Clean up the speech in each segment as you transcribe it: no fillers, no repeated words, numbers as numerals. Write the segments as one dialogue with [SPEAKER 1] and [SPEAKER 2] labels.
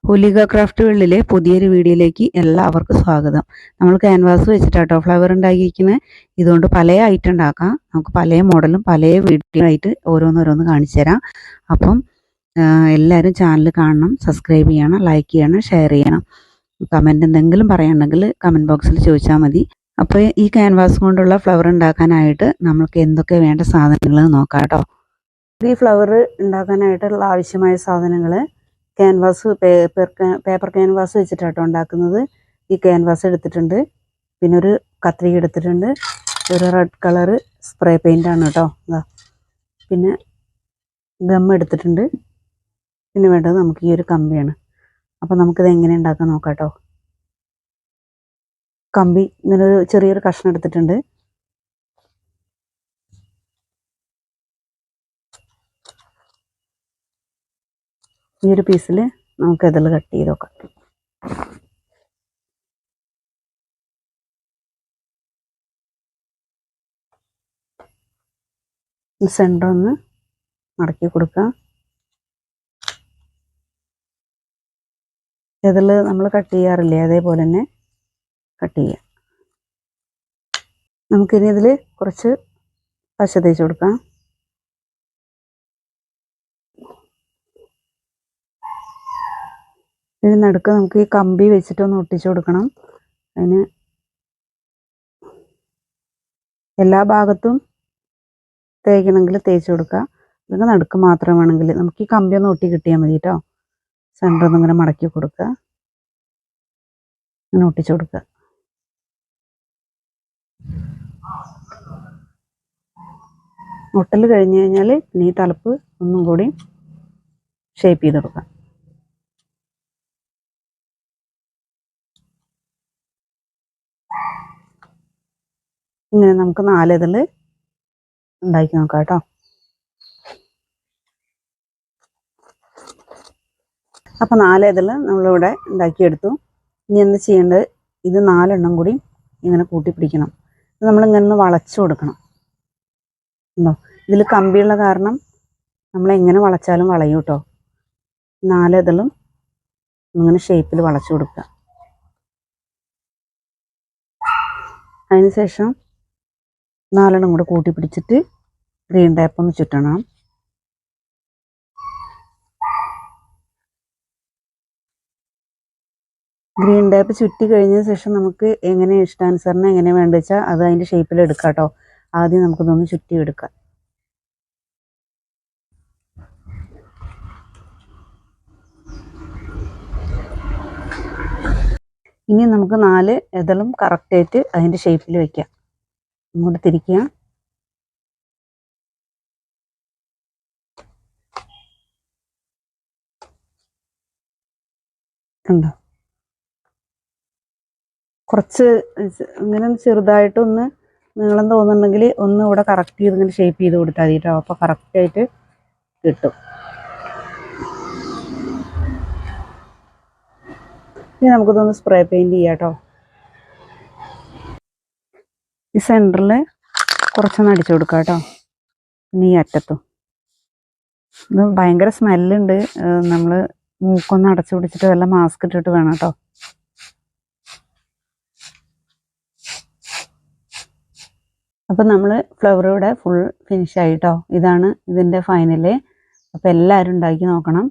[SPEAKER 1] ഹോലിക craft വേൾഡിലെ പുതിയൊരു വീഡിയോയിലേക്ക് എല്ലാവർക്കും സ്വാഗതം. നമ്മൾ ക്യാൻവാസ് വെച്ചിട്ടാട്ടോ ഫ്ലവർ ഉണ്ടാക്കിയിരിക്കുന്നത്. ഇതുകൊണ്ട് പല ഐറ്റം ഉണ്ടാക്കാം. നമുക്ക് പല മോഡലും പല വീഡിയോ ആയിട്ട് ഓരോന്നോരോന്ന് കാണിച്ചു തരാം. അപ്പം എല്ലാവരും ചാനൽ കാണണം, സബ്സ്ക്രൈബ് ചെയ്യണം, ലൈക്ക് ചെയ്യണം, ഷെയർ ചെയ്യണം. കമൻറ്റ് എന്തെങ്കിലും പറയാനുണ്ടെങ്കിൽ കമൻറ്റ് ബോക്സിൽ ചോദിച്ചാൽ മതി. അപ്പോൾ ഈ ക്യാൻവാസ് കൊണ്ടുള്ള ഫ്ലവർ ഉണ്ടാക്കാനായിട്ട് നമുക്ക് എന്തൊക്കെ വേണ്ട സാധനങ്ങൾ നോക്കാം കേട്ടോ. ഈ ഫ്ലവർ ഉണ്ടാക്കാനായിട്ടുള്ള ആവശ്യമായ സാധനങ്ങൾ ക്യാൻവാസ് പേപ്പർ ക്യാൻവാസ് വെച്ചിട്ടാട്ടോ ഉണ്ടാക്കുന്നത്. ഈ ക്യാൻവാസ് എടുത്തിട്ടുണ്ട്, പിന്നെ ഒരു കത്രിക എടുത്തിട്ടുണ്ട്, ഒരു റെഡ് കളറ് സ്പ്രേ പെയിൻ്റ് ആണ് കേട്ടോ. പിന്നെ ഗം എടുത്തിട്ടുണ്ട്, പിന്നെ വേണ്ടത് നമുക്ക് ഈ ഒരു കമ്പിയാണ്. അപ്പോൾ നമുക്കിത് എങ്ങനെ ഉണ്ടാക്കാൻ നോക്കാം കേട്ടോ. കമ്പി ഇങ്ങനെ ഒരു ചെറിയൊരു കഷ്ണം എടുത്തിട്ടുണ്ട്. ഈ ഒരു പീസിൽ നമുക്ക് ഇതിൽ കട്ട് ചെയ്ത് നോക്കാം. സെൻറ്റർ ഒന്ന് മടക്കി കൊടുക്കാം. ഇതിൽ നമ്മൾ കട്ട് ചെയ്യാറില്ലേ, അതേപോലെ തന്നെ കട്ട് ചെയ്യാം. നമുക്കിനി ഇതിൽ കുറച്ച് പശ തേച്ച് കൊടുക്കാം. ഇതിന് നടുക്ക് നമുക്ക് ഈ കമ്പി വെച്ചിട്ടൊന്ന് ഒട്ടിച്ചു കൊടുക്കണം. അതിന് എല്ലാ ഭാഗത്തും തേക്കണമെങ്കിൽ തേച്ച് കൊടുക്കുക. ഇതിന് നടുക്ക് മാത്രം വേണമെങ്കിൽ നമുക്ക് ഈ കമ്പി ഒന്ന് ഒട്ടി കിട്ടിയാൽ മതി കേട്ടോ. സെൻറ്റർ ഒന്ന് ഇങ്ങനെ മടക്കി കൊടുക്കുക, ഇങ്ങനെ ഒട്ടിച്ചു കൊടുക്കുക. ഒട്ടൽ കഴിഞ്ഞ് കഴിഞ്ഞാൽ ഇനി ഈ തലപ്പ് ഒന്നും കൂടി ഷേപ്പ് ചെയ്ത് കൊടുക്കാം. ഇങ്ങനെ നമുക്ക് 4 ഇതിൽ ഉണ്ടാക്കി നോക്കാം കേട്ടോ. അപ്പോൾ 4 ഇതിൽ നമ്മളിവിടെ ഉണ്ടാക്കിയെടുത്തു. ഇനി എന്ത് ചെയ്യേണ്ടത്, ഇത് 4 എണ്ണം കൂടി ഇങ്ങനെ കൂട്ടി പിടിക്കണം. ഇത് നമ്മളിങ്ങനെ ഒന്ന് വളച്ചു കൊടുക്കണം. ഉണ്ടോ, ഇതിൽ കമ്പിയുള്ള കാരണം നമ്മളെങ്ങനെ വളച്ചാലും വളയും കേട്ടോ. 4 ഇതിലും ഇങ്ങനെ ഷേപ്പിൽ വളച്ചു കൊടുക്കുക. അതിനുശേഷം 4 എണ്ണം കൂടെ കൂട്ടി പിടിച്ചിട്ട് ഗ്രീൻ ടേപ്പ് ഒന്ന് ചുറ്റണം. ഗ്രീൻ ടേപ്പ് ചുറ്റി കഴിഞ്ഞ ശേഷം നമുക്ക് എങ്ങനെ ഇഷ്ടാനുസരണം എങ്ങനെ വേണ്ട വെച്ചാൽ അത് അതിൻ്റെ ഷേപ്പിൽ എടുക്കാം കേട്ടോ. ആദ്യം നമുക്കിതൊന്ന് ചുറ്റി എടുക്കാം. ഇനി നമുക്ക് 4 എതളും കറക്റ്റായിട്ട് അതിൻ്റെ ഷേപ്പിൽ വയ്ക്കാം. ഇങ്ങോട്ട് തിരിക്കുക. കണ്ടോ, കുറച്ച് ഇങ്ങനെ ചെറുതായിട്ടൊന്ന് നീളം തോന്നുന്നുണ്ടെങ്കിൽ ഒന്ന് ഇവിടെ കറക്റ്റ് ചെയ്ത് ഇങ്ങനെ ഷേപ്പ് ചെയ്ത് കൊടുത്താൽ മതി കേട്ടോ. അപ്പോൾ കറക്റ്റായിട്ട് കിട്ടും. ഇനി നമുക്കിതൊന്ന് സ്പ്രേ പെയിൻറ് ചെയ്യാം കേട്ടോ. ഈ സെൻറ്ററിൽ കുറച്ചൊന്ന് അടിച്ചു കൊടുക്കാം കേട്ടോ. ഇനി ഈ അറ്റത്തും ഇത് ഭയങ്കര സ്മെല്ലുണ്ട്. നമ്മൾ മൂക്കൊന്ന് അടച്ചു പിടിച്ചിട്ട് വല്ല മാസ്ക് ഇട്ടിട്ട് വേണം കേട്ടോ. അപ്പം നമ്മൾ ഫ്ലവർ ഇവിടെ ഫുൾ ഫിനിഷായി കേട്ടോ. ഇതാണ് ഇതിൻ്റെ ഫൈനല്. അപ്പോൾ എല്ലാവരും ഉണ്ടാക്കി നോക്കണം.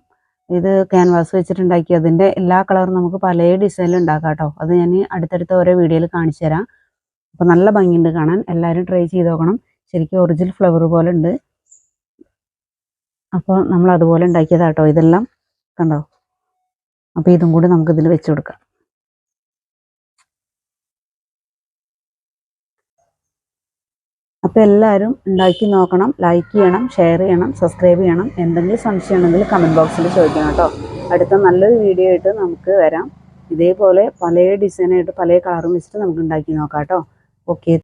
[SPEAKER 1] ഇത് ക്യാൻവാസ് വെച്ചിട്ടുണ്ടാക്കി അതിൻ്റെ എല്ലാ കളറും നമുക്ക് പല ഡിസൈനിൽ ഉണ്ടാക്കാം കേട്ടോ. അത് ഞാൻ അടുത്തടുത്ത ഓരോ വീഡിയോയിൽ കാണിച്ചു തരാം. അപ്പോൾ നല്ല ഭംഗിയുണ്ട് കാണാൻ. എല്ലാവരും ട്രൈ ചെയ്ത് നോക്കണം. ശരിക്കും ഒറിജിനൽ ഫ്ലവർ പോലെ ഉണ്ട്. അപ്പോൾ നമ്മൾ അതുപോലെ ഉണ്ടാക്കിയതാട്ടോ ഇതെല്ലാം. കണ്ടോ, അപ്പോൾ ഇതും കൂടി നമുക്കിതിൽ വെച്ച് കൊടുക്കാം. അപ്പോൾ എല്ലാവരും ഉണ്ടാക്കി നോക്കണം, ലൈക്ക് ചെയ്യണം, ഷെയർ ചെയ്യണം, സബ്സ്ക്രൈബ് ചെയ്യണം. എന്തെങ്കിലും സംശയം ഉണ്ടെങ്കിൽ കമൻറ്റ് ബോക്സിൽ ചോദിക്കണം കേട്ടോ. അടുത്ത നല്ലൊരു വീഡിയോ ആയിട്ട് നമുക്ക് വരാം. ഇതേപോലെ പല ഡിസൈനായിട്ട് പല കളറും വെച്ചിട്ട് നമുക്ക് ഉണ്ടാക്കി നോക്കാം കേട്ടോ. ഓക്കെ.